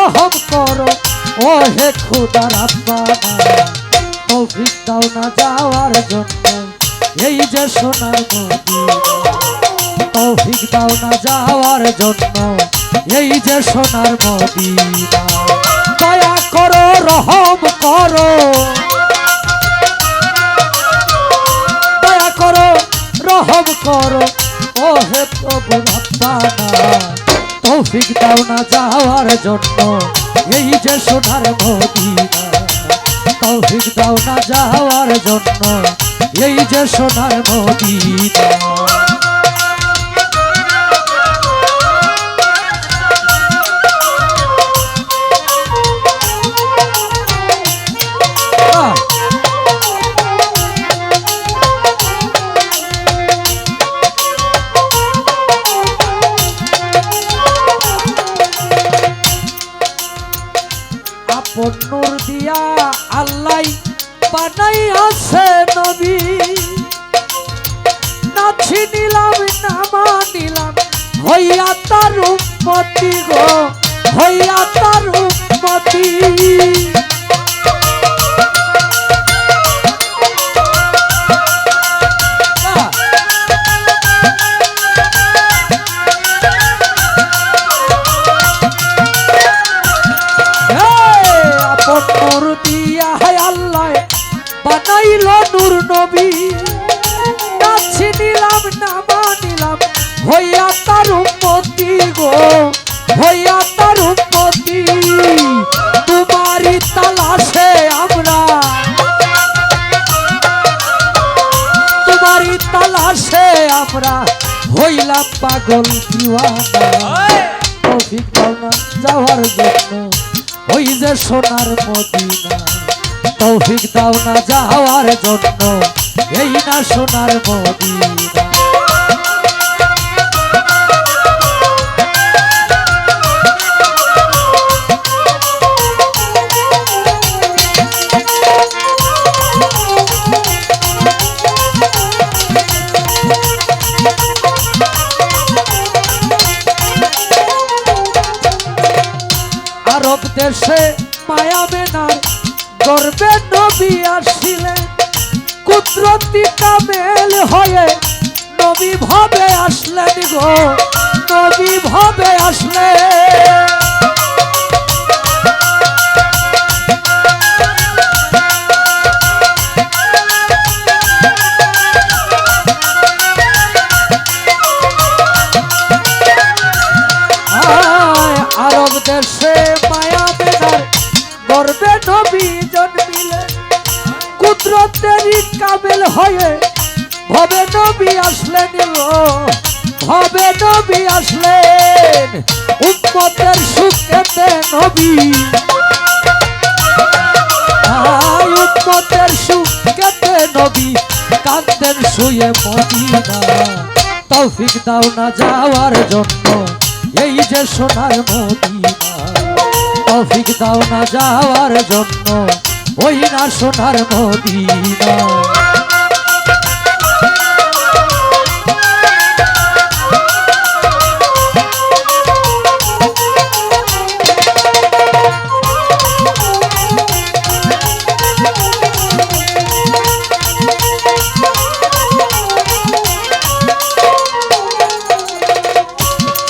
রহম করো ও হে খুদা রাব্বানা তৌফিক দাও না যাওয়ার জন্য এই যে সোনার মদিনা তৌফিক দাও না যাওয়ার জন্য এই যে সোনার মদিনা দয়া করো রহম করো দয়া করো রহম করো ও হে প্রভু রাব্বানা তৌফিক দাও না যাওয়ার জন্য এই যে সোনার মদিনা তৌফিক দাও না যাওয়ার জন্য এই যে সোনার মদিনা নূর দিয়া আল্লাহ বানাই আছে নবী না চিনিলাম না মানিলাম হইয়া তার উম্মতি গো হইয়া তার উম্মতি নূর দিয়া হায় আল্লাহ বানাইল নূর নবী না চিনিলাম না মানিলাম হইয়া তার উম্মতি গো হইয়া তার উম্মতি তোমারই তালাশে আমরা তোমারই তালাশে আমরা হইলাম পাগল দিওয়ানা তৌফিক দাও না যাওয়ার জন্য ওই যে সোনার মদিনা তৌফিক দাও না যাওয়ার জন্য এই না সোনার মদিনা আরব দেশে মায়া মেনার গর্বে নবী আসিলেন কুদরতি কামেল হয়ে নবী ভাবে আসলেন গো নবী ভাবে আসলেন আরব দেশে মায়া মেনার গর্বে নবী জন্মিলেন কুদরতেরই কামেল হয়ে ভবে নবী আসলেন ভবে নবী আসলেন উম্মতের সুখেতে নবী উম্মতের সুখেতে নবী কাঁদেন শুয়ে মদিনা তৌফিক দাও না যাওয়ার জন্য এই যে সোনার মদিনা তৌফিক দাও না যাওয়ার জন্য ওই না সোনার মদিনা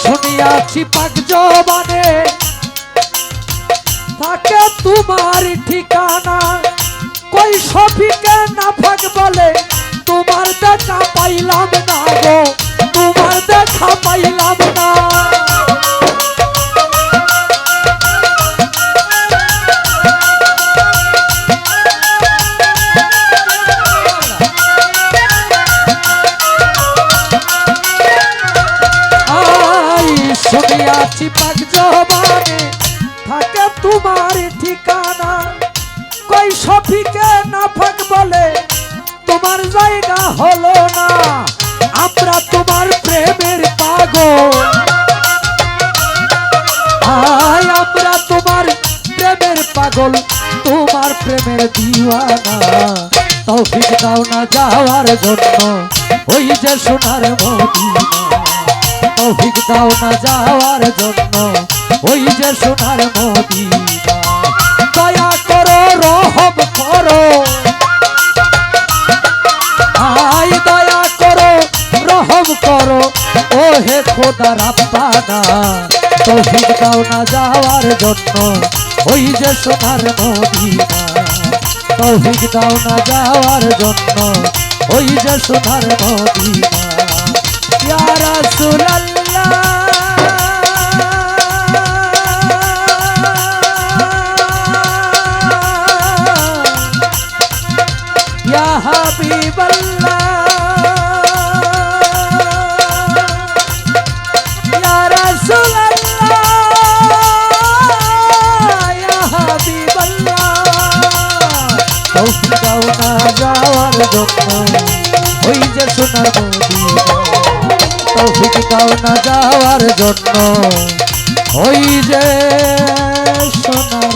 শুনিয়াছি পাক জবানে থাকে তোমার ঠিকানা কই শফিকে না ফাক বলে তোমার দেখা পাইলাম না গো তোমার দেখা পাইলাম না শুনিয়াছি পাক জবানে থাকে তোমার ঠিকানা কই শফিকে না ফাক বলে তোমার জায়গা হলো না আমরা তোমার প্রেমের পাগল আমরা তোমার প্রেমের পাগল তোমার প্রেমের দিওয়ানা তৌফিক দাও না যাওয়ার জন্য ওই যে সোনার মদিনা তৌফিক দাও না যাওয়ার জন্য ওই যে সোনার মদিনা। দয়া করো রহম করো, আই দয়া করো রহম করো, ও হে খোদা রাব্বানা, তৌফিক দাও না যাওয়ার জন্য ওই যে সোনার মদিনা। তৌফিক দাও না যাওয়ার জন্য ওই যে সোনার মদিনা। ইয়া রাসূলুল্লাহ ইয়া হাবিবাল্লাহ ইয়া রাসূলুল্লাহ ইয়া হাবিবাল্লাহ, তৌফিক দাও না যাওয়ার জন্য ওই যে সোনার মদিনা। তৌফিক দাও না যাওয়ার জন্য ওই যে সোনার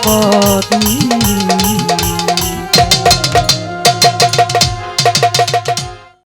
মদিনা।